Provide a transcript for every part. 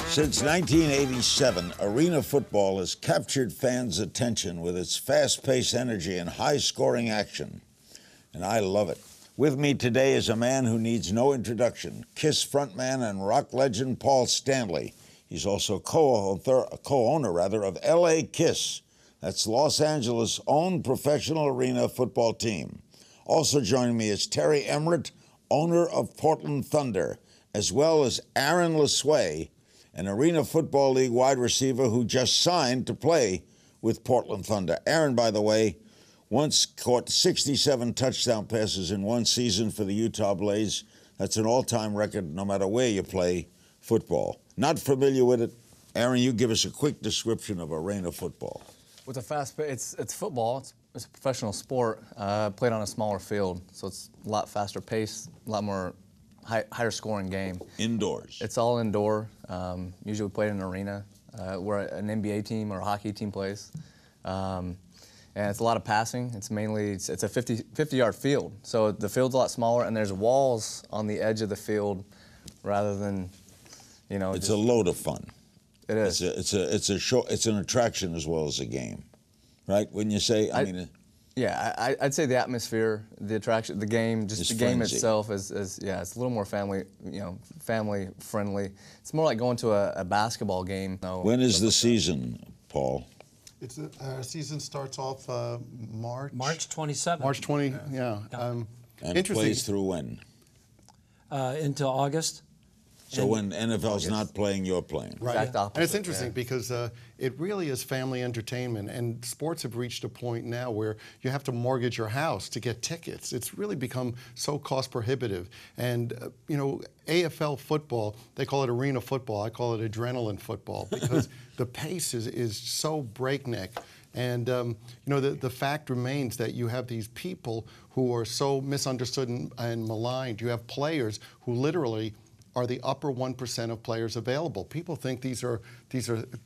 Since 1987, arena football has captured fans' attention with its fast-paced energy and high-scoring action, and I love it. With me today is a man who needs no introduction, KISS frontman and rock legend Paul Stanley. He's also co-owner of LA KISS. That's Los Angeles' own professional arena football team. Also joining me is Terry Emmert, owner of Portland Thunder, as well as Aaron Lesue, an Arena Football League wide receiver who just signed to play with Portland Thunder. Aaron, by the way, once caught 67 touchdown passes in one season for the Utah Blaze. That's an all-time record no matter where you play football. Not familiar with it? Aaron, you give us a quick description of arena football. With a fast pace, it's football. It's a professional sport played on a smaller field, so it's a lot faster pace, a lot more higher scoring game. Indoors. It's all indoor. Usually we play in an arena where an NBA team or a hockey team plays. And it's a lot of passing. It's mainly, it's a 50-yard field. So the field's a lot smaller, and there's walls on the edge of the field rather than, you know. It's a load of fun. It is. It's an attraction as well as a game, right? When you say, yeah, I'd say the atmosphere, the attraction, the game, just the game itself is yeah, it's a little more family friendly. It's more like going to a basketball game. When is the season, Paul? It's our season starts off March 27th. March 20, yeah. And interesting. plays through when? Into August. So when NFL's not playing, you're playing. Right. Exact opposite, and it's interesting because it really is family entertainment, and sports have reached a point now where you have to mortgage your house to get tickets. It's really become so cost prohibitive. And, you know, AFL football, they call it arena football. I call it adrenaline football because the pace is so breakneck. And, you know, the fact remains that you have these people who are so misunderstood and maligned. You have players who literally are the upper 1% of players available. People think these are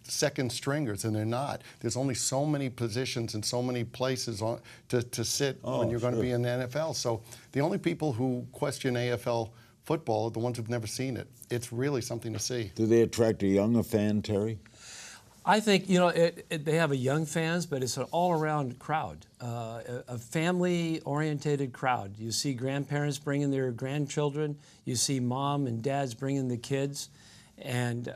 second stringers, and they're not. There's only so many positions and so many places to sit when you're going to be in the NFL. So the only people who question AFL football are the ones who've never seen it. It's really something to see. Do they attract a younger fan, Terry? I think, you know, they have a young fans, but it's an all-around crowd, a family-orientated crowd. You see grandparents bringing their grandchildren. You see mom and dads bringing the kids. And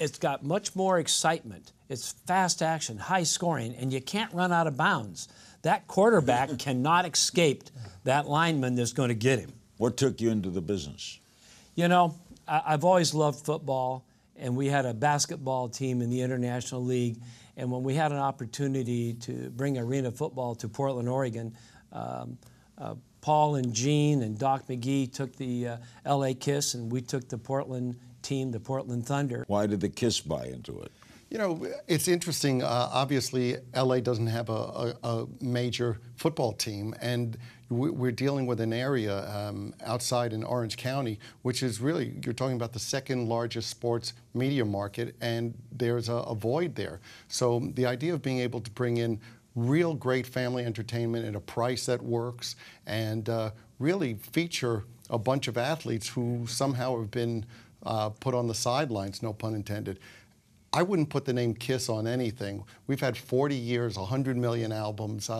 it's got much more excitement. It's fast action, high scoring, and you can't run out of bounds. That quarterback cannot escape that lineman that's going to get him. What took you into the business? You know, I've always loved football. And we had a basketball team in the International League. And when we had an opportunity to bring arena football to Portland, Oregon, Paul and Gene and Doc McGee took the LA KISS, and we took the Portland team, the Portland Thunder. Why did the KISS buy into it? You know, it's interesting. Obviously, LA doesn't have a major football team, and we're dealing with an area outside in Orange County, which is really, you're talking about the second largest sports media market, and there's a void there. So the idea of being able to bring in real great family entertainment at a price that works, and really feature a bunch of athletes who somehow have been put on the sidelines, no pun intended. I wouldn't put the name KISS on anything. We've had 40 years, 100 million albums,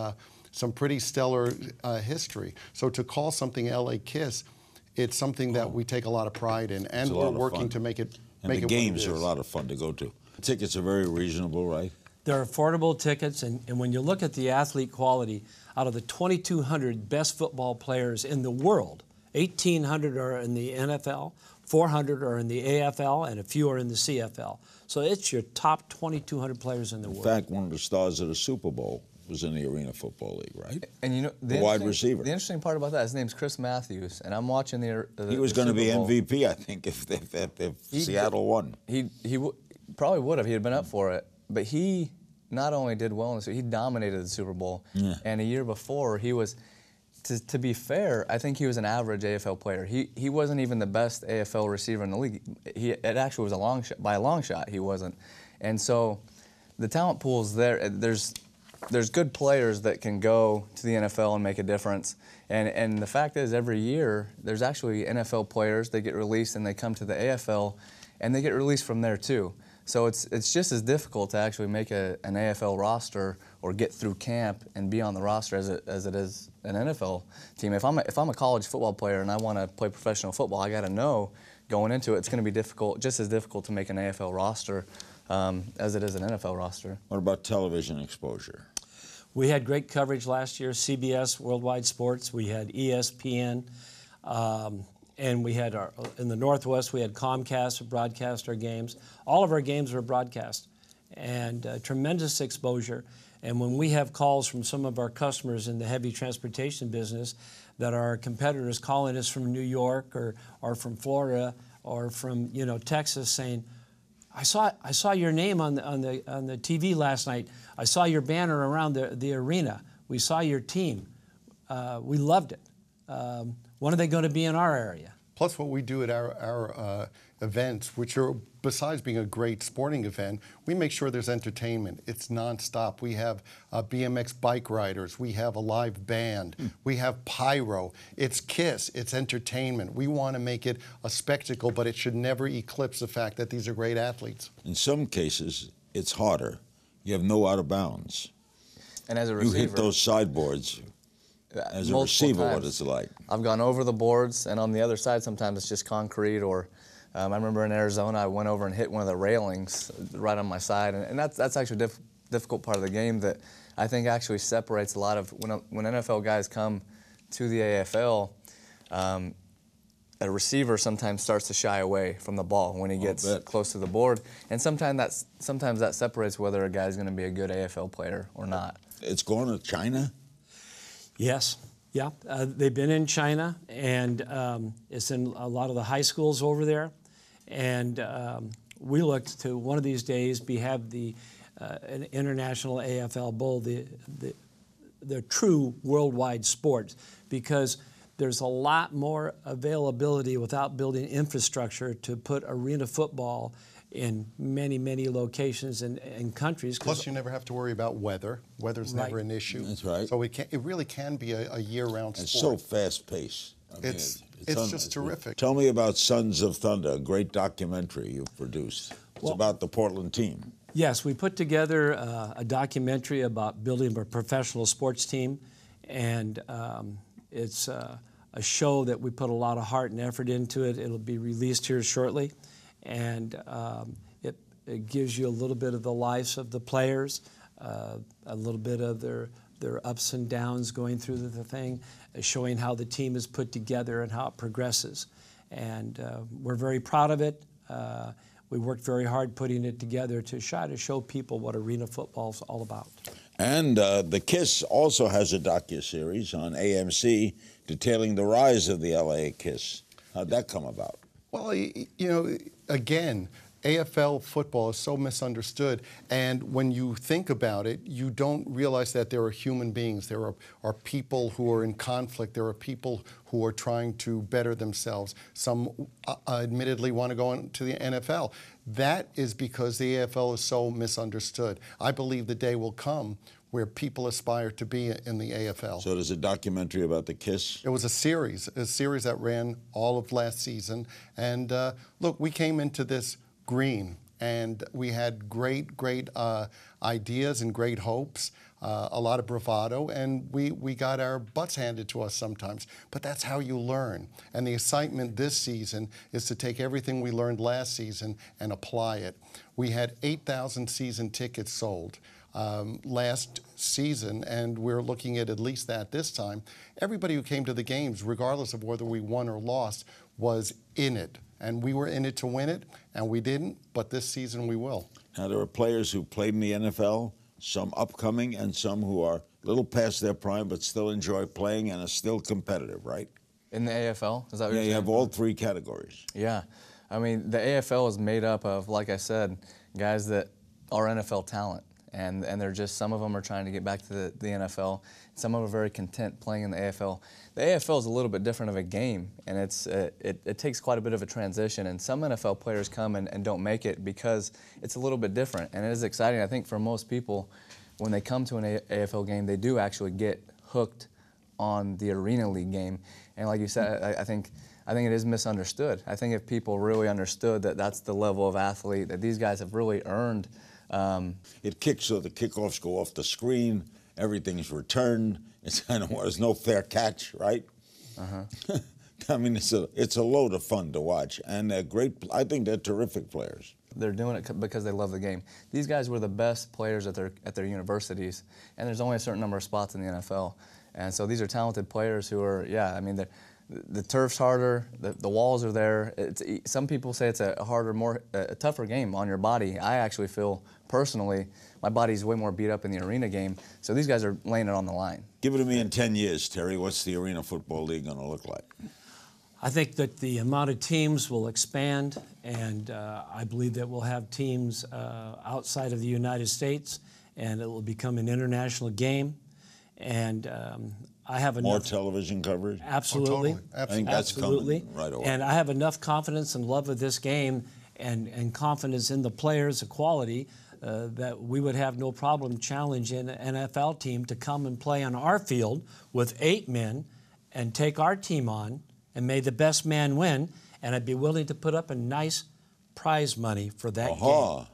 some pretty stellar history. So to call something LA KISS, it's something that we take a lot of pride in, and we're working to make it. And the games are a lot of fun to go to. Tickets are very reasonable, right? They're affordable tickets, and when you look at the athlete quality, out of the 2,200 best football players in the world, 1,800 are in the NFL, 400 are in the AFL, and a few are in the CFL. So it's your top 2,200 players in the world. In fact, one of the stars of the Super Bowl was in the Arena Football League, right? And you know, the wide receiver. The interesting part about that, his name's Chris Matthews, and I'm watching the he was going to be Bowl. MVP, I think, if Seattle won. He probably would have. He had been up for it, but he not only did well in the he dominated the Super Bowl. Yeah. And a year before, he was. To be fair, I think he was an average AFL player. He wasn't even the best AFL receiver in the league. It actually was a long shot. By a long shot, he wasn't. And so the talent pool's there. There's there's good players that can go to the NFL and make a difference. And the fact is, every year, there's actually NFL players that get released and they come to the AFL, and they get released from there too. So it's just as difficult to actually make an AFL roster or get through camp and be on the roster as it is an NFL team. If I'm a college football player and I want to play professional football, I got to know going into it it's going to be difficult, just as difficult to make an AFL roster as it is an NFL roster. What about television exposure? We had great coverage last year, CBS, Worldwide Sports. We had ESPN. And we had in the Northwest, we had Comcast to broadcast our games. All of our games were broadcast, and tremendous exposure. And when we have calls from some of our customers in the heavy transportation business that are competitors calling us from New York or from Florida or from Texas saying, I saw your name on the TV last night. I saw your banner around the arena. We saw your team. We loved it. When are they going to be in our area? Plus what we do at our events, which are, besides being a great sporting event, we make sure there's entertainment. It's nonstop. We have BMX bike riders. We have a live band. We have pyro. It's KISS. It's entertainment. We want to make it a spectacle, but it should never eclipse the fact that these are great athletes. In some cases, it's harder. You have no out of bounds. And as a receiver, you hit those sideboards. As a receiver, what is it like? I've gone over the boards, and on the other side, sometimes it's just concrete. Or I remember in Arizona, I went over and hit one of the railings right on my side, and that's actually a difficult part of the game that I think actually separates a lot of when NFL guys come to the AFL. A receiver sometimes starts to shy away from the ball when he gets close to the board, and sometimes that separates whether a guy's going to be a good AFL player or not. It's going to China? Yes, yeah. They've been in China, and it's in a lot of the high schools over there. And we look to one of these days have an international AFL Bowl, the true worldwide sport, because there's a lot more availability without building infrastructure to put arena football in many, many locations and countries. Plus, you never have to worry about weather. Weather's never an issue. That's right. So it really can be a year-round sport. It's so fast-paced. It's just terrific. Tell me about Sons of Thunder, a great documentary you produced. It's about the Portland team. Yes, we put together a documentary about building a professional sports team, and it's a show that we put a lot of heart and effort into it. It'll be released here shortly. And it gives you a little bit of the lives of the players, a little bit of their ups and downs going through the thing, showing how the team is put together and how it progresses. And we're very proud of it. We worked very hard putting it together to try to show people what arena football is all about. And the KISS also has a docuseries on AMC detailing the rise of the LA KISS. How'd that come about? Well, again, AFL football is so misunderstood, and when you think about it, you don't realize that there are human beings. There are people who are in conflict. There are people who are trying to better themselves. Some admittedly want to go into the NFL. That is because the AFL is so misunderstood. I believe the day will come where people aspire to be in the AFL. So there's a documentary about the KISS? It was a series that ran all of last season. And look, we came into this green, and we had great ideas and great hopes, a lot of bravado, and we got our butts handed to us sometimes. But that's how you learn. And the excitement this season is to take everything we learned last season and apply it. We had 8,000 season tickets sold last season, and we're looking at least that this time. Everybody who came to the games, regardless of whether we won or lost, was in it. And we were in it to win it, and we didn't, but this season we will. Now, there are players who played in the NFL, some upcoming, and some who are a little past their prime but still enjoy playing and are still competitive, right? In the AFL? Is that what you're saying? You have all three categories. Yeah. I mean, the AFL is made up of, like I said, guys that are NFL talent. And they're just, some of them are trying to get back to the NFL. Some of them are very content playing in the AFL. The AFL is a little bit different of a game, and it takes quite a bit of a transition. And some NFL players come and don't make it because it's a little bit different. And it is exciting, I think, for most people when they come to an AFL game, they do actually get hooked on the Arena League game. And like you said, I think it is misunderstood. I think if people really understood that that's the level of athlete that these guys have really earned. It kicks so the kickoffs go off the screen, everything's returned. It's kind of, there's no fair catch, right? Uh-huh. I mean, it's a load of fun to watch, and they're great. I think they're terrific players. They're doing it because they love the game. These guys were the best players at their universities, and there's only a certain number of spots in the NFL. And so these are talented players who are, yeah, I mean, the turf's harder, the walls are there. Some people say it's a harder, a tougher game on your body. I actually feel, personally, my body's way more beat up in the arena game, so these guys are laying it on the line. Give it to me in 10 years, Terry. What's the Arena Football League going to look like? I think that the amount of teams will expand, and I believe that we'll have teams outside of the United States, and it will become an international game. And I have enough... More television coverage? Absolutely. Oh, totally. I think that's coming right away. And I have enough confidence and love of this game and confidence in the players, the quality, that we would have no problem challenging an NFL team to come and play on our field with 8 men and take our team on, and may the best man win, and I'd be willing to put up a nice prize money for that game.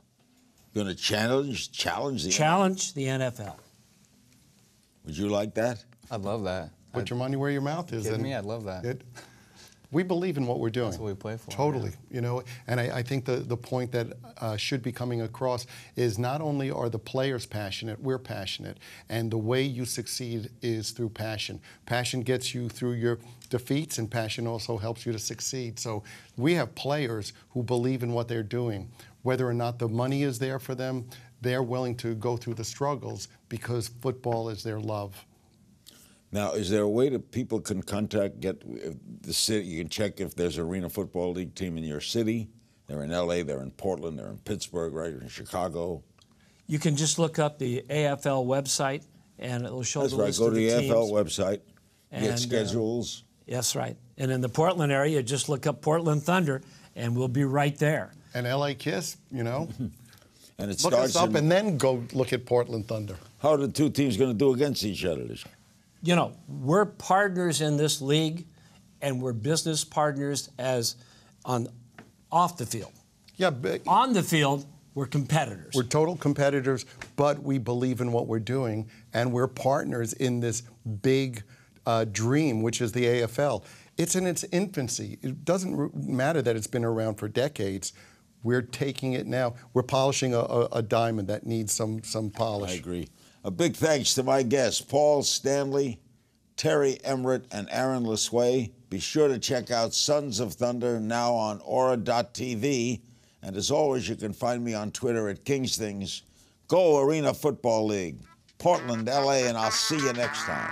Going to challenge the NFL. Would you like that? I'd love that. Put your money where your mouth is. Kidding me? I'd love that. We believe in what we're doing. That's what we play for. Totally. Yeah. You know, and I think the point that should be coming across is not only are the players passionate, we're passionate. And the way you succeed is through passion. Passion gets you through your defeats, and passion also helps you to succeed. So we have players who believe in what they're doing. Whether or not the money is there for them, they're willing to go through the struggles because football is their love. Now, is there a way that people can contact, get the city? You can check if there's an Arena Football League team in your city. They're in LA, they're in Portland, they're in Pittsburgh, right, in Chicago. You can just look up the AFL website, and it'll show That's the right. list Go of to the the teams. AFL website, get And, schedules. Yes, right. And in the Portland area, just look up Portland Thunder, and we'll be right there. And LA Kiss, you know. And it Look starts us up and then go look at Portland Thunder. How are the two teams going to do against each other? You know, we're partners in this league, and we're business partners off the field. Yeah, but On the field, we're competitors. we're total competitors, but we believe in what we're doing, and we're partners in this big dream, which is the AFL. It's in its infancy. It doesn't matter that it's been around for decades. We're taking it now. We're polishing a diamond that needs some polish. I agree. A big thanks to my guests, Paul Stanley, Terry Emmert, and Aaron Lesue. Be sure to check out Sons of Thunder now on Aura.tv. And as always, you can find me on Twitter at Kingstings. Go Arena Football League, Portland, LA, and I'll see you next time.